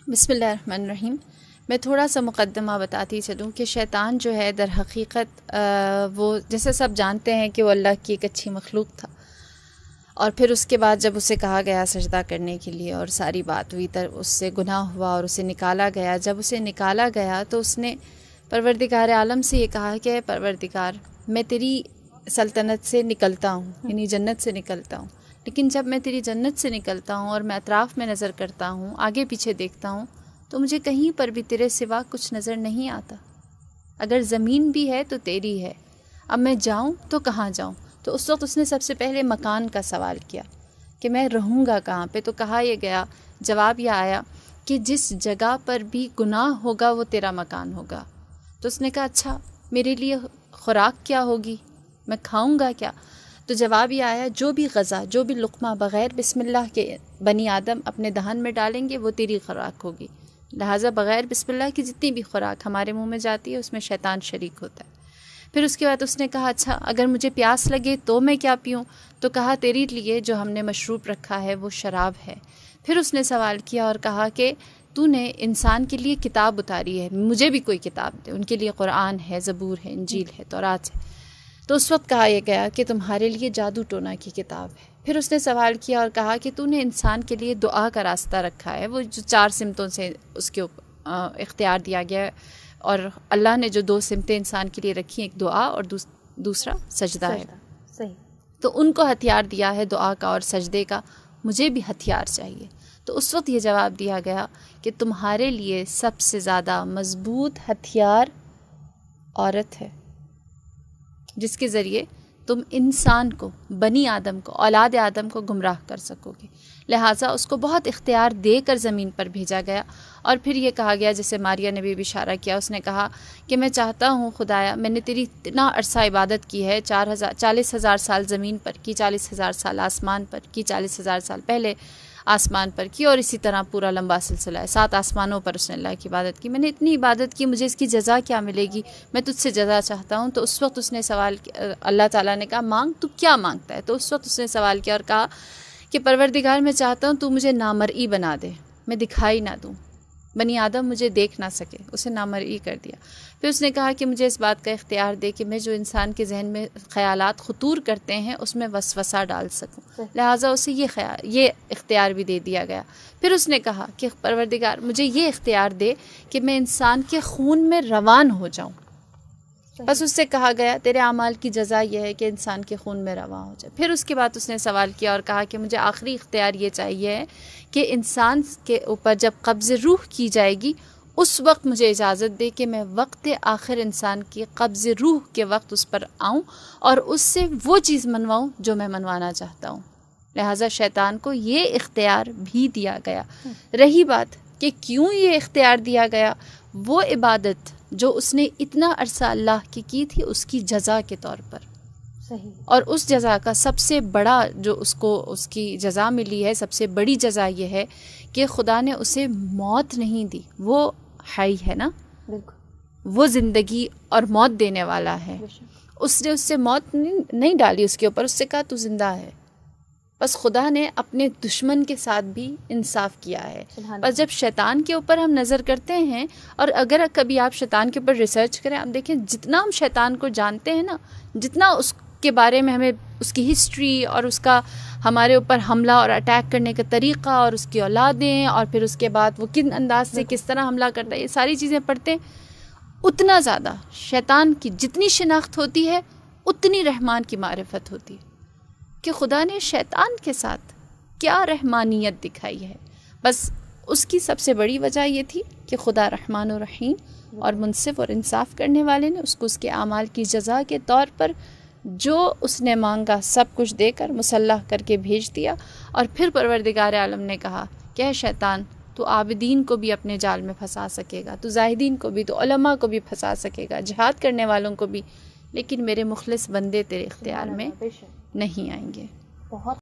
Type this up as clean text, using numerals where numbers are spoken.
بسم اللہ الرحمن الرحیم۔ میں تھوڑا سا مقدمہ بتاتی چلوں کہ شیطان جو ہے در حقیقت وہ جیسے سب جانتے ہیں کہ وہ اللہ کی ایک اچھی مخلوق تھا، اور پھر اس کے بعد جب اسے کہا گیا سجدہ کرنے کے لیے اور ساری بات ہوئی اس سے گناہ ہوا اور اسے نکالا گیا۔ جب اسے نکالا گیا تو اس نے پروردگار عالم سے یہ کہا کہ پروردگار میں تیری سلطنت سے نکلتا ہوں، یعنی جنت سے نکلتا ہوں، لیکن جب میں تیری جنت سے نکلتا ہوں اور میں اطراف میں نظر کرتا ہوں، آگے پیچھے دیکھتا ہوں، تو مجھے کہیں پر بھی تیرے سوا کچھ نظر نہیں آتا۔ اگر زمین بھی ہے تو تیری ہے، اب میں جاؤں تو کہاں جاؤں؟ تو اس وقت اس نے سب سے پہلے مکان کا سوال کیا کہ میں رہوں گا کہاں پہ؟ تو کہا یہ گیا، جواب یہ آیا کہ جس جگہ پر بھی گناہ ہوگا وہ تیرا مکان ہوگا۔ تو اس نے کہا اچھا میرے لیے خوراک کیا ہوگی، میں کھاؤں گا کیا؟ تو جواب یہ آیا جو بھی غذا، جو بھی لقمہ بغیر بسم اللہ کے بنی آدم اپنے دہن میں ڈالیں گے وہ تیری خوراک ہوگی۔ لہٰذا بغیر بسم اللہ کی جتنی بھی خوراک ہمارے منہ میں جاتی ہے اس میں شیطان شریک ہوتا ہے۔ پھر اس کے بعد اس نے کہا اچھا اگر مجھے پیاس لگے تو میں کیا پیوں؟ تو کہا تیری لیے جو ہم نے مشروب رکھا ہے وہ شراب ہے۔ پھر اس نے سوال کیا اور کہا کہ تو نے انسان کے لیے کتاب اتاری ہے، مجھے بھی کوئی کتاب دے۔ ان کے لیے قرآن ہے، زبور ہے، انجیل ہے، تورات ہے۔ تو اس وقت کہا یہ گیا کہ تمہارے لیے جادو ٹونا کی کتاب ہے۔ پھر اس نے سوال کیا اور کہا کہ تو نے انسان کے لیے دعا کا راستہ رکھا ہے، وہ جو 4 سمتوں سے اس کے اختیار دیا گیا ہے، اور اللہ نے جو 2 سمتیں انسان کے لیے رکھی ہیں، ایک دعا اور دوسرا سجدہ ہے۔ صحیح۔ تو ان کو ہتھیار دیا ہے دعا کا اور سجدے کا، مجھے بھی ہتھیار چاہیے۔ تو اس وقت یہ جواب دیا گیا کہ تمہارے لیے سب سے زیادہ مضبوط ہتھیار عورت ہے، جس کے ذریعے تم انسان کو، بنی آدم کو، اولاد آدم کو گمراہ کر سکو گے۔ لہٰذا اس کو بہت اختیار دے کر زمین پر بھیجا گیا، اور پھر یہ کہا گیا جیسے ماریہ نے بھی اشارہ کیا، اس نے کہا کہ میں چاہتا ہوں خدایا میں نے تیری اتنا عرصہ عبادت کی ہے، 40,000 سال زمین پر کی، 40,000 سال آسمان پر کی، 40,000 سال پہلے آسمان پر کی، اور اسی طرح پورا لمبا سلسلہ ہے، 7 آسمانوں پر اس نے اللہ کی عبادت کی۔ میں نے اتنی عبادت کی، مجھے اس کی جزا کیا ملے گی؟ میں تجھ سے جزا چاہتا ہوں۔ تو اس وقت اس نے سوال کیا، اللہ تعالیٰ نے کہا مانگ، تو کیا مانگتا ہے؟ تو اس وقت اس نے سوال کیا اور کہا کہ پروردگار میں چاہتا ہوں تو مجھے نامرئی بنا دے، میں دکھائی نہ دوں، بنی آدم مجھے دیکھ نہ سکے، اسے نامرئی کر دیا۔ پھر اس نے کہا کہ مجھے اس بات کا اختیار دے کہ میں جو انسان کے ذہن میں خیالات خطور کرتے ہیں اس میں وسوسہ ڈال سکوں، لہٰذا اسے یہ اختیار بھی دے دیا گیا۔ پھر اس نے کہا کہ پروردگار مجھے یہ اختیار دے کہ میں انسان کے خون میں روان ہو جاؤں۔ بس اس سے کہا گیا تیرے اعمال کی جزا یہ ہے کہ انسان کے خون میں رواں ہو جائے۔ پھر اس کے بعد اس نے سوال کیا اور کہا کہ مجھے آخری اختیار یہ چاہیے کہ انسان کے اوپر جب قبض روح کی جائے گی اس وقت مجھے اجازت دے کہ میں وقت آخر انسان کی قبض روح کے وقت اس پر آؤں اور اس سے وہ چیز منواؤں جو میں منوانا چاہتا ہوں۔ لہٰذا شیطان کو یہ اختیار بھی دیا گیا۔ رہی بات کہ کیوں یہ اختیار دیا گیا، وہ عبادت جو اس نے اتنا عرصہ اللہ کی تھی اس کی جزا کے طور پر، صحیح، اور اس جزا کا سب سے بڑا جو اس کی جزا ملی ہے، سب سے بڑی جزا یہ ہے کہ خدا نے اسے موت نہیں دی، وہ حی ہے نا، بالکل، وہ زندگی اور موت دینے والا ہے۔ اس نے اس سے موت نہیں ڈالی اس کے اوپر، اس سے کہا تو زندہ ہے۔ بس خدا نے اپنے دشمن کے ساتھ بھی انصاف کیا ہے۔ بس جب شیطان کے اوپر ہم نظر کرتے ہیں، اور اگر کبھی آپ شیطان کے اوپر ریسرچ کریں، آپ دیکھیں جتنا ہم شیطان کو جانتے ہیں نا، جتنا اس کے بارے میں ہمیں اس کی ہسٹری اور اس کا ہمارے اوپر حملہ اور اٹیک کرنے کا طریقہ اور اس کی اولادیں، اور پھر اس کے بعد وہ کن انداز سے کس طرح حملہ کرتا ہے، یہ ساری چیزیں پڑھتے ہیں، اتنا زیادہ شیطان کی جتنی شناخت ہوتی ہے اتنی رحمان کی معرفت ہوتی ہے کہ خدا نے شیطان کے ساتھ کیا رحمانیت دکھائی ہے۔ بس اس کی سب سے بڑی وجہ یہ تھی کہ خدا رحمان و رحیم اور منصف اور انصاف کرنے والے نے اس کو اس کے اعمال کی جزا کے طور پر جو اس نے مانگا سب کچھ دے کر مسلح کر کے بھیج دیا۔ اور پھر پروردگار عالم نے کہا کہ اے شیطان تو عابدین کو بھی اپنے جال میں پھنسا سکے گا، تو زاہدین کو بھی، تو علماء کو بھی پھنسا سکے گا، جہاد کرنے والوں کو بھی، لیکن میرے مخلص بندے تیرے اختیار میں نہیں آئیں گے۔ بہت